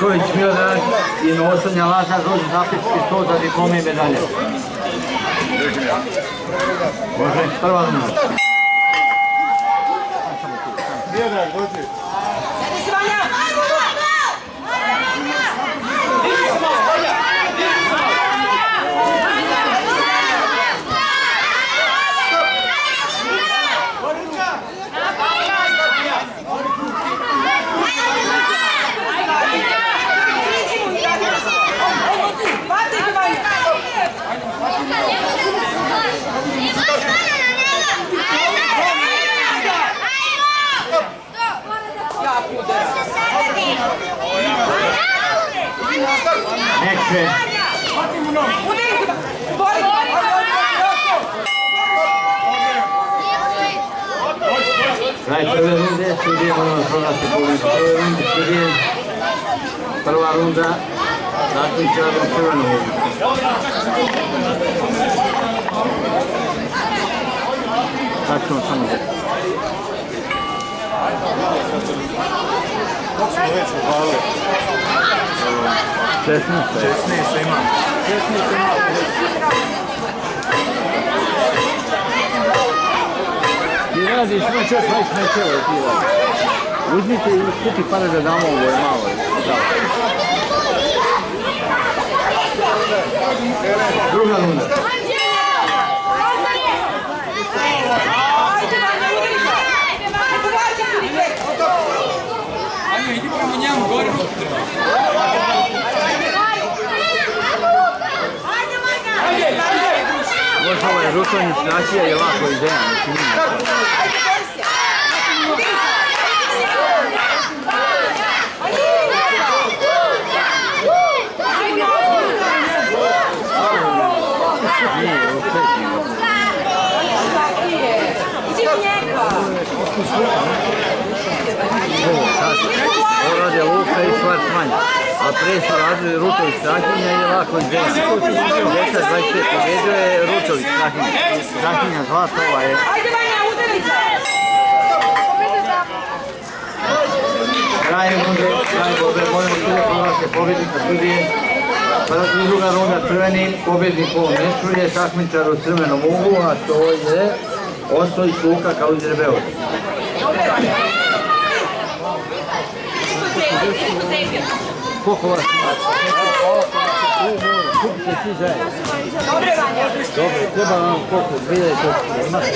Ković Miodrag i Nosanja Lazar Rođe zapisčki stol za diplome i medalje. Može, prva runda. Miodrag, dođi. Neće. Kraj prve runde, sudije moramo proglasi pobjedu prve runde, sudije. Prva runda, zaključava crvenu rundu. Sad ćemo samo gledati. Kako smo već uhvalili? 16 ima. 16 ima. Ti radiš, ima čas 20 mečeva ti radiš. Uzmite i skupi pare da damo ovo je malo. Druga runda. Иди прямо ням, горе. Možda ovaj rukovni strašija je lako ideja, mislim ima. Nije, opet nije. Ovo radi Luka i Švarcmanja, a prije su radili Rutović Strahinja i lako ideja. 10-25 pobjedio je Rutović Strahinja. Strahinja zlato, ova je... Kraj runde, kraj borbe, možemo sudje proglase pobjednika sudije. Druga runda crveni, pobjednik po meču je takmičar u crvenom uglu, a to je Ostojić Luka kao iz Rebeović. Koliko vas kupite svi zajedno? Dobre, treba vam koliko? 2 imate?